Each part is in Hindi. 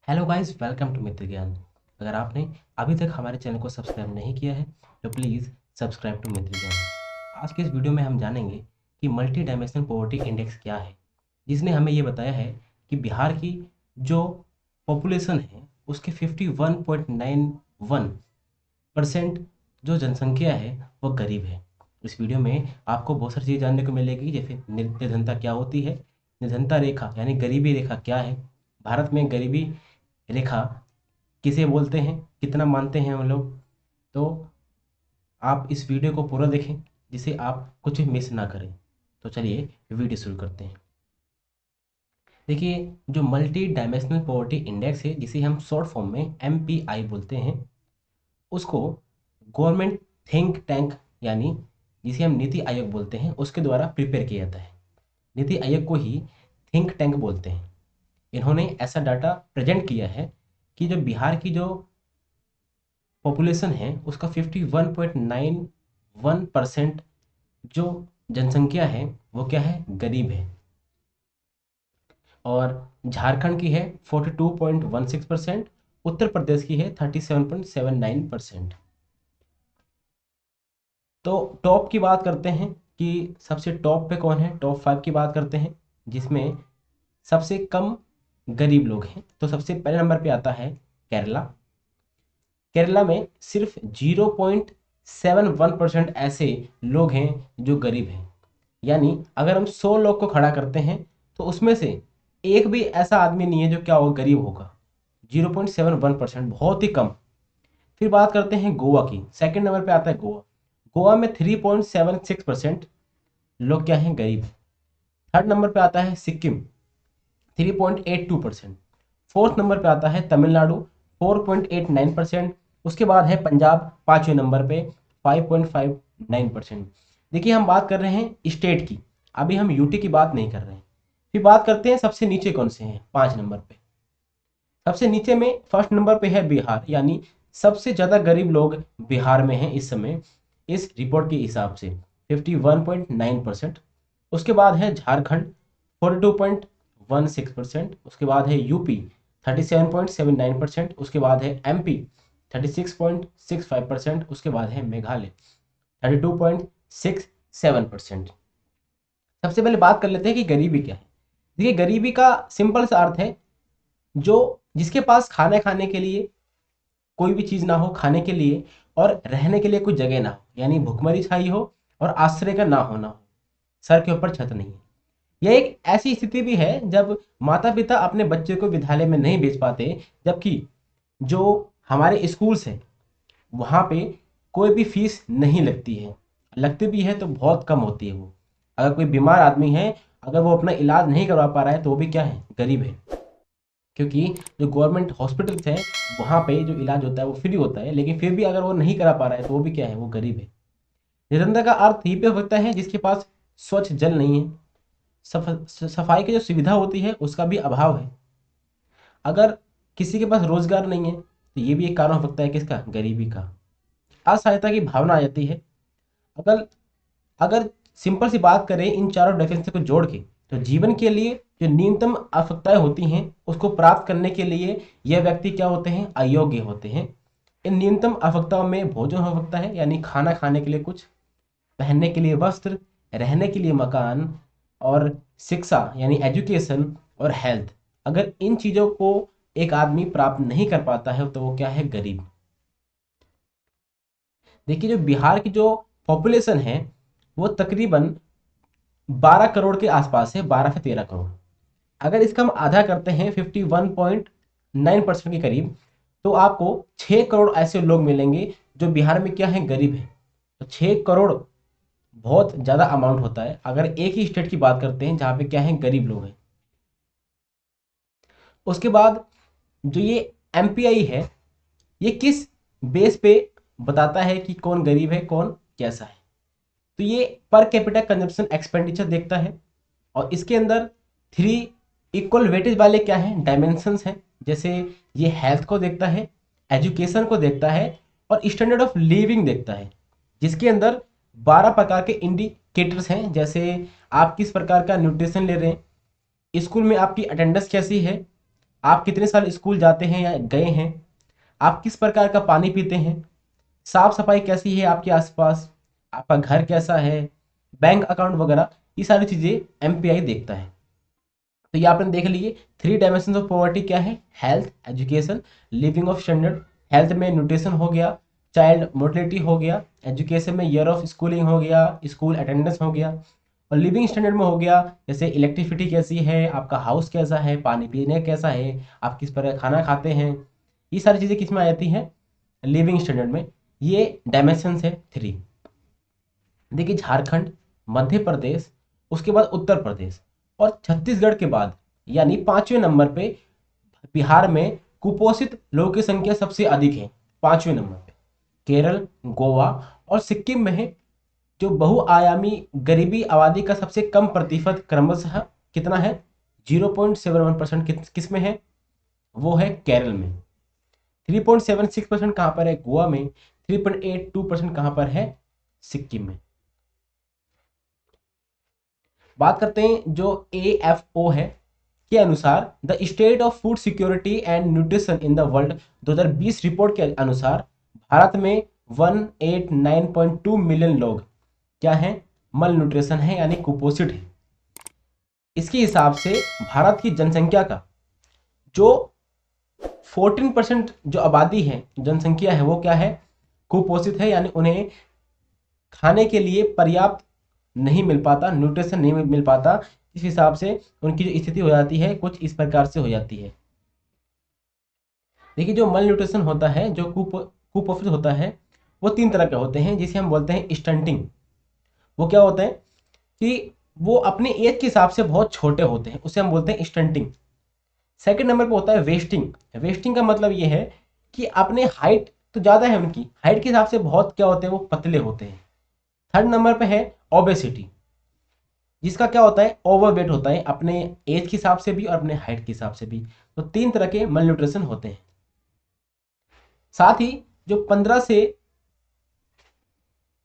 हेलो गाइस, वेलकम टू मित्र ज्ञान। अगर आपने अभी तक हमारे चैनल को सब्सक्राइब नहीं किया है तो प्लीज़ सब्सक्राइब टू मित्र ज्ञान। आज के इस वीडियो में हम जानेंगे कि मल्टी डायमेंशनल पॉवर्टी इंडेक्स क्या है, जिसने हमें ये बताया है कि बिहार की जो पॉपुलेशन है उसके 51.91% जो जनसंख्या है वो गरीब है। इस वीडियो में आपको बहुत सारी चीज़ जानने को मिलेगी, जैसे निर्धनता क्या होती है, निर्धनता रेखा यानी गरीबी रेखा क्या है, भारत में गरीबी रेखा किसे बोलते हैं, कितना मानते हैं हम लोग। तो आप इस वीडियो को पूरा देखें जिसे आप कुछ भी मिस ना करें। तो चलिए वीडियो शुरू करते हैं। देखिए, जो मल्टी डायमेंशनल पॉवर्टी इंडेक्स है, जिसे हम शॉर्ट फॉर्म में MPI बोलते हैं, उसको गवर्नमेंट थिंक टैंक यानी जिसे हम नीति आयोग बोलते हैं उसके द्वारा प्रिपेयर किया जाता है। नीति आयोग को ही थिंक टैंक बोलते हैं। इन्होंने ऐसा डाटा प्रेजेंट किया है कि जो बिहार की जो पॉपुलेशन है उसका 51.91% जो जनसंख्या है वो क्या है, गरीब है। और झारखंड की है 42.16%, उत्तर प्रदेश की है 37.79%। तो टॉप की बात करते हैं कि सबसे टॉप पे कौन है, टॉप 5 की बात करते हैं जिसमें सबसे कम गरीब लोग हैं। तो सबसे पहले नंबर पे आता है केरला। केरला में सिर्फ 0.71% ऐसे लोग हैं जो गरीब हैं। यानी अगर हम 100 लोग को खड़ा करते हैं तो उसमें से एक भी ऐसा आदमी नहीं है जो क्या होगा, गरीब होगा। 0.71%, बहुत ही कम। फिर बात करते हैं गोवा की। सेकंड नंबर पे आता है गोवा। गोवा में 3.76% लोग क्या हैं, गरीब। थर्ड नंबर पे आता है सिक्किम, 3.82%। फोर्थ नंबर पे आता है तमिलनाडु, 4.89%। उसके बाद है पंजाब पाँचवें नंबर पे, 5.59%। देखिए, हम बात कर रहे हैं स्टेट की, अभी हम यूटी की बात नहीं कर रहे हैं। फिर बात करते हैं सबसे नीचे कौन से हैं, 5 नंबर पे। सबसे नीचे में फर्स्ट नंबर पे है बिहार, यानी सबसे ज़्यादा गरीब लोग बिहार में हैं इस समय, इस रिपोर्ट के हिसाब से 51.9%। उसके बाद है झारखंड 42.16%। उसके बाद है यूपी 37.79%। उसके बाद है एमपी 36.65%। उसके बाद है मेघालय 32.67%। सबसे पहले बात कर लेते हैं कि गरीबी क्या है। देखिए, गरीबी का सिंपल सा अर्थ है जो जिसके पास खाने खाने के लिए कोई भी चीज़ ना हो, खाने के लिए और रहने के लिए कोई जगह ना हो, यानी भुखमरी छाई हो और आश्रय का ना होना हो, सर के ऊपर छत नहीं है। यह एक ऐसी स्थिति भी है जब माता पिता अपने बच्चे को विद्यालय में नहीं भेज पाते, जबकि जो हमारे स्कूल्स हैं वहाँ पे कोई भी फीस नहीं लगती है, लगती भी है तो बहुत कम होती है। वो अगर कोई बीमार आदमी है, अगर वो अपना इलाज नहीं करवा पा रहा है तो वो भी क्या है, गरीब है। क्योंकि जो गवर्नमेंट हॉस्पिटल्स हैं वहाँ पे जो इलाज होता है वो फ्री होता है, लेकिन फिर भी अगर वो नहीं करा पा रहा है तो वो भी क्या है, वो गरीब है। निरंतर का अर्थ ये पे होता है जिसके पास स्वच्छ जल नहीं है, सफाई की जो सुविधा होती है उसका भी अभाव है। अगर किसी के पास रोजगार नहीं है तो ये भी एक कारण हो सकता है किसका, गरीबी का। असहायता की भावना आ जाती है। अगर अगर सिंपल सी बात करें इन चारों डेफिनेशन को जोड़ के, तो जीवन के लिए जो न्यूनतम आवश्यकताएं होती हैं उसको प्राप्त करने के लिए यह व्यक्ति क्या होते हैं, अयोग्य होते हैं। इन न्यूनतम आवश्यकताओं में भोजन हो सकता है, यानी खाना खाने के लिए कुछ, पहनने के लिए वस्त्र, रहने के लिए मकान, और शिक्षा यानी एजुकेशन, और हेल्थ। अगर इन चीज़ों को एक आदमी प्राप्त नहीं कर पाता है तो वो क्या है, गरीब। देखिए, जो बिहार की जो पॉपुलेशन है वो तकरीबन 12 करोड़ के आसपास है, 12 से 13 करोड़। अगर इसका हम आधा करते हैं 51.9% के करीब, तो आपको 6 करोड़ ऐसे लोग मिलेंगे जो बिहार में क्या है, गरीब है। तो 6 करोड़ बहुत ज़्यादा अमाउंट होता है अगर एक ही स्टेट की बात करते हैं जहाँ पे क्या है, गरीब लोग हैं। उसके बाद जो ये MPI है, ये किस बेस पे बताता है कि कौन गरीब है कौन कैसा है। तो ये पर कैपिटा कंजप्शन एक्सपेंडिचर देखता है, और इसके अंदर 3 इक्वल वेटेज वाले क्या हैं, डायमेंशंस हैं। जैसे ये हेल्थ को देखता है, एजुकेशन को देखता है, और स्टैंडर्ड ऑफ लिविंग देखता है, जिसके अंदर 12 प्रकार के इंडिकेटर्स हैं। जैसे आप किस प्रकार का न्यूट्रिशन ले रहे हैं, स्कूल में आपकी अटेंडेंस कैसी है, आप कितने साल स्कूल जाते हैं या गए हैं, आप किस प्रकार का पानी पीते हैं, साफ सफाई कैसी है आपके आसपास, आपका घर कैसा है, बैंक अकाउंट वगैरह, ये सारी चीज़ें एमपीआई देखता है। तो ये आपने देख लिए 3 डायमेंशन ऑफ पॉवर्टी क्या है, health, education, living of standard. Health में न्यूट्रिशन हो गया, चाइल्ड मोर्टेलिटी हो गया, एजुकेशन में ईयर ऑफ स्कूलिंग हो गया, स्कूल अटेंडेंस हो गया, और लिविंग स्टैंडर्ड में हो गया जैसे इलेक्ट्रिसिटी कैसी है, आपका हाउस कैसा है, पानी पीने कैसा है, आप किस प्रकार खाना खाते हैं, ये सारी चीज़ें किस में आ जाती हैं, लिविंग स्टैंडर्ड में। ये डायमेंशन है 3। देखिए झारखंड, मध्य प्रदेश, उसके बाद उत्तर प्रदेश और छत्तीसगढ़ के बाद यानी 5वें नंबर पे बिहार में कुपोषित लोगों की संख्या सबसे अधिक है। 5वें नंबर पे केरल, गोवा और सिक्किम में है। जो बहुआयामी गरीबी आबादी का सबसे कम प्रतिशत क्रमशः कितना है, 0.71% किस में है, वो है केरल में। 3.76% कहाँ पर है, गोवा में। 3.82% कहाँ पर है, सिक्किम में। बात करते हैं जो AFO है के अनुसार the state of food security and nutrition in the world 2020 report के अनुसार भारत में 189.2 मिलियन लोग क्या हैं, मल न्यूट्रिशन है यानी कुपोषित है। इसके हिसाब से भारत की जनसंख्या का जो 14% जो आबादी है, जनसंख्या है, वो क्या है, कुपोषित है, यानी उन्हें खाने के लिए पर्याप्त नहीं मिल पाता, न्यूट्रिशन नहीं मिल पाता। इस हिसाब से उनकी जो स्थिति हो जाती है कुछ इस प्रकार से हो जाती है। देखिए जो मल न्यूट्रिशन होता है, जो कुपोषित होता है, वो 3 तरह के होते हैं, जिसे हम बोलते हैं स्टंटिंग। वो क्या होता है कि वो अपने एज के हिसाब से बहुत छोटे होते हैं, उसे हम बोलते हैं स्टंटिंग। सेकंड नंबर पे होता है वेस्टिंग। वेस्टिंग का मतलब ये है कि अपने हाइट तो ज़्यादा है, उनकी हाइट के हिसाब से बहुत क्या होते हैं, वो पतले होते हैं। थर्ड नंबर पे है ओबेसिटी, जिसका क्या होता है, ओवरवेट होता है, अपने एज के हिसाब से भी और अपने हाइट के हिसाब से भी। तो 3 तरह के मल न्यूट्रिशन होते हैं। साथ ही जो 15 से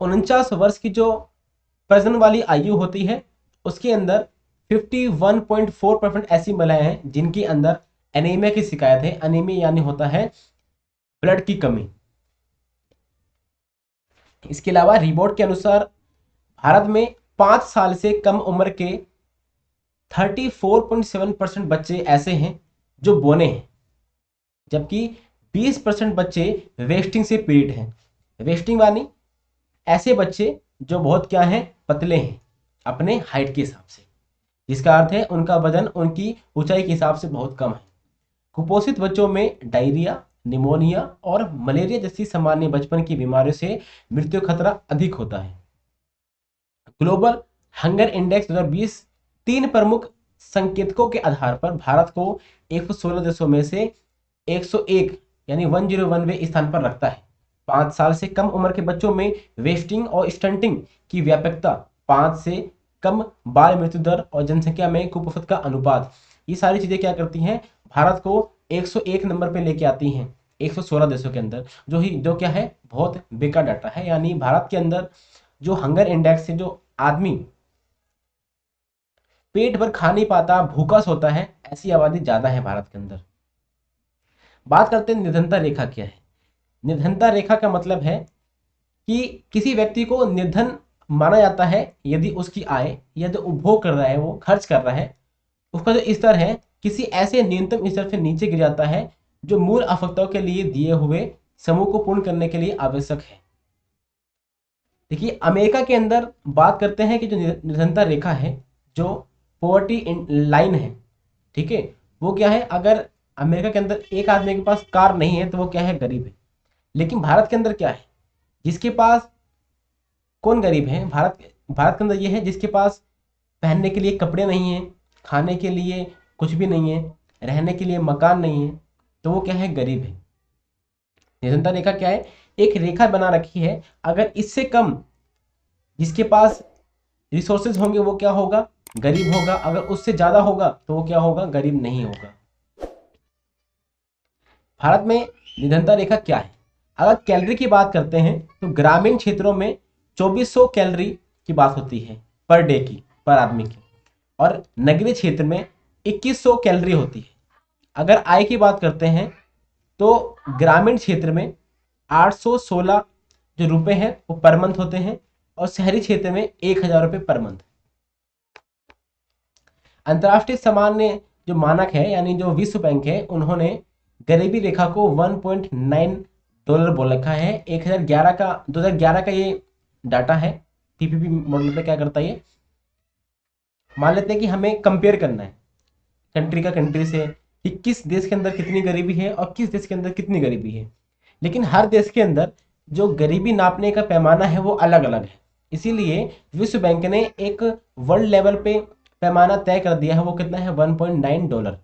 49 वर्ष की जो प्रजनन वाली आयु होती है, उसके अंदर 51.4% ऐसी महिलाएं हैं जिनके अंदर एनीमिया की शिकायत है। एनीमिया यानी होता है ब्लड की कमी। इसके अलावा रिपोर्ट के अनुसार भारत में 5 साल से कम उम्र के 34.7% बच्चे ऐसे हैं जो बोने हैं, जबकि 20% बच्चे वेस्टिंग से पीड़ित हैं। वेस्टिंग वाली ऐसे बच्चे जो बहुत क्या हैं, पतले हैं अपने हाइट के हिसाब से, जिसका अर्थ है उनका वजन उनकी ऊंचाई के हिसाब से बहुत कम है। कुपोषित बच्चों में डायरिया, निमोनिया और मलेरिया जैसी सामान्य बचपन की बीमारियों से मृत्यु खतरा अधिक होता है। ग्लोबल हंगर इंडेक्स 2020 3 प्रमुख संकेतकों के आधार पर भारत को 116 देशों में से 101 यानी 101वें स्थान पर रखता है। 5 साल से कम उम्र के बच्चों में वेस्टिंग और स्टंटिंग की व्यापकता, 5 से कम बाल मृत्यु दर और जनसंख्या में कुपोषित का अनुपात, ये सारी चीजें क्या करती हैं, भारत को 101 नंबर पे लेके आती हैं 116 देशों के अंदर, जो क्या है, बहुत बेकार डाटा है। यानी भारत के अंदर जो हंगर इंडेक्स है, जो आदमी पेट भर खा नहीं पाता, भूखा सोता है, ऐसी आबादी ज्यादा है भारत के अंदर। बात करते हैं निर्धनता रेखा क्या है। निर्धनता रेखा का मतलब है कि किसी व्यक्ति को निर्धन माना जाता है यदि उसकी आय या जो उपभोग कर रहा है, वो खर्च कर रहा है, उसका जो स्तर है किसी ऐसे न्यूनतम स्तर से नीचे गिर जाता है जो मूल आवश्यकताओं के लिए दिए हुए समूह को पूर्ण करने के लिए आवश्यक है। देखिए अमेरिका के अंदर बात करते हैं कि जो निर्धनता रेखा है, जो पॉवर्टी लाइन है, ठीक है, वो क्या है, अगर अमेरिका के अंदर एक आदमी के पास कार नहीं है तो वो क्या है, गरीब है। लेकिन भारत के अंदर क्या है, जिसके पास, कौन गरीब है, भारत के अंदर ये है जिसके पास पहनने के लिए कपड़े नहीं है, खाने के लिए कुछ भी नहीं है, रहने के लिए मकान नहीं है, तो वो क्या है, गरीब है। निर्धनता रेखा क्या है, एक रेखा बना रखी है, अगर इससे कम जिसके पास रिसोर्सेज होंगे वो क्या होगा, गरीब होगा, अगर उससे ज्यादा होगा तो वो क्या होगा, गरीब नहीं होगा। भारत में निर्धनता रेखा क्या है, अगर कैलोरी की बात करते हैं तो ग्रामीण क्षेत्रों में 2400 कैलोरी की बात होती है पर डे की, पर आदमी की, और नगरीय क्षेत्र में 2100 कैलोरी होती है। अगर आय की बात करते हैं तो ग्रामीण क्षेत्र में 816 जो रुपए हैं वो पर मंथ होते हैं और शहरी क्षेत्र में 1000 रुपये पर मंथ। अंतर्राष्ट्रीय सामान्य जो मानक है यानी जो विश्व बैंक है, उन्होंने गरीबी रेखा को 1.9 डॉलर बोल रखा है। 2011 का ये डाटा है। पीपीपी मॉडल पे क्या करता है, ये मान लेते हैं कि हमें कंपेयर करना है कंट्री का कंट्री से कि किस देश के अंदर कितनी गरीबी है और किस देश के अंदर कितनी गरीबी है। लेकिन हर देश के अंदर जो गरीबी नापने का पैमाना है वो अलग अलग है। इसीलिए विश्व बैंक ने एक वर्ल्ड लेवल पे पैमाना तय कर दिया है, वो कितना है 1.9 डॉलर,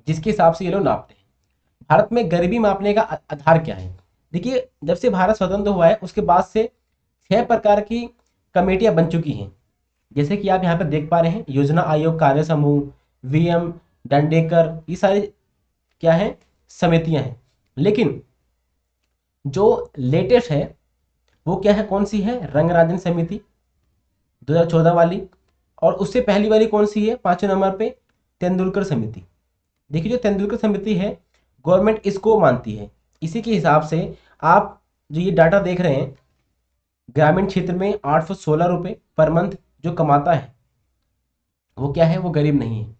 जिसके हिसाब से ये लोग नापते हैं। भारत में गरीबी मापने का आधार क्या है? देखिए, जब से भारत स्वतंत्र हुआ है उसके बाद से 6 प्रकार की कमेटियां बन चुकी हैं। जैसे कि आप यहाँ पर देख पा रहे हैं, योजना आयोग कार्य समूह, वीएम डंडेकर, ये सारी क्या है, समितियां हैं। लेकिन जो लेटेस्ट है वो क्या है, कौन सी है, रंगराजन समिति 2014 वाली। और उससे पहली वाली कौन सी है, 5वें नंबर पे तेंदुलकर समिति। देखिए, जो तेंदुलकर समिति है गवर्नमेंट इसको मानती है। इसी के हिसाब से आप जो ये डाटा देख रहे हैं, ग्रामीण क्षेत्र में 816 रुपये पर मंथ जो कमाता है वो क्या है, वो गरीब नहीं है।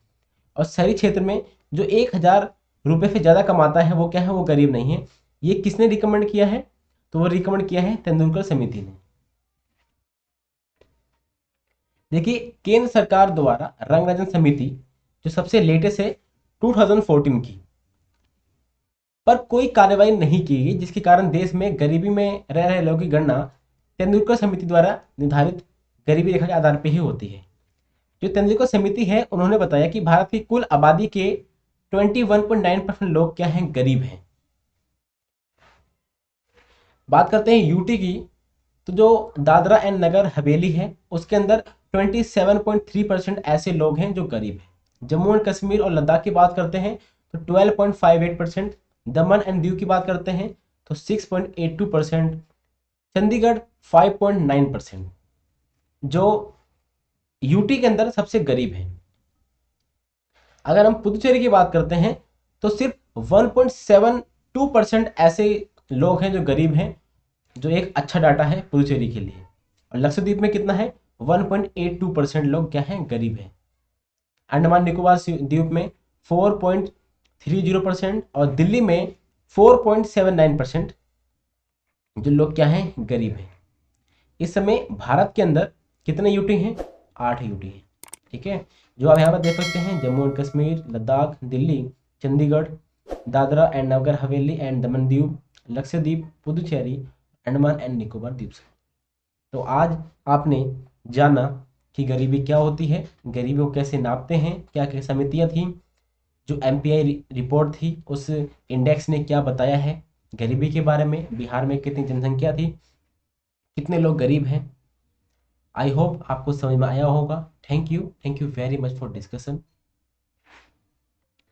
और शहरी क्षेत्र में जो 1000 रुपये से ज़्यादा कमाता है वो क्या है, वो गरीब नहीं है। ये किसने रिकमेंड किया है, तो वो रिकमेंड किया है तेंदुलकर समिति ने। देखिए, केंद्र सरकार द्वारा रंगराजन समिति जो सबसे लेटेस्ट है 2014 की, पर कोई कार्रवाई नहीं की गई, जिसके कारण देश में गरीबी में रह रहे लोगों की गणना तेंदुलकर समिति द्वारा निर्धारित गरीबी रेखा के आधार पर ही होती है। जो तेंदुलकर समिति है उन्होंने बताया कि भारत की कुल आबादी के 21.9% लोग क्या हैं, गरीब हैं। बात करते हैं यूटी की, तो जो दादरा एंड नगर हवेली है उसके अंदर 27.3% ऐसे लोग हैं जो गरीब हैं। जम्मू एंड कश्मीर और लद्दाख की बात करते हैं तो 12.58%, दमन एंड दीव की बात करते हैं तो 6.82%, चंडीगढ़ 5.9%, जो यूटी के अंदर सबसे गरीब है। अगर हम पुदुचेरी की बात करते हैं तो सिर्फ 1.72% ऐसे लोग हैं जो गरीब हैं, जो एक अच्छा डाटा है पुदुचेरी के लिए। और लक्षद्वीप में कितना है, 1.82% लोग क्या हैं, गरीब हैं। अंडमान निकोबार द्वीप में 4.30% और दिल्ली में 4.79% जो लोग क्या हैं, गरीब हैं। इस समय भारत के अंदर कितने यूटी हैं, 8 यूटी हैं। ठीक है, जो आप यहाँ पर देख सकते हैं, Jammu and Kashmir, Ladakh, Delhi, Chandigarh, Dadra and Nagar Haveli and Daman Diu, Lakshadweep, Puducherry, Andaman and Nicobar द्वीप समूह। तो आज आपने जाना कि गरीबी क्या होती है, गरीबी को कैसे नापते हैं, क्या क्या समितियाँ थी, जो एमपीआई रिपोर्ट थी उस इंडेक्स ने क्या बताया है गरीबी के बारे में, बिहार में कितनी जनसंख्या थी, कितने लोग गरीब हैं। आई होप आपको समझ में आया होगा। Thank you very much for discussion.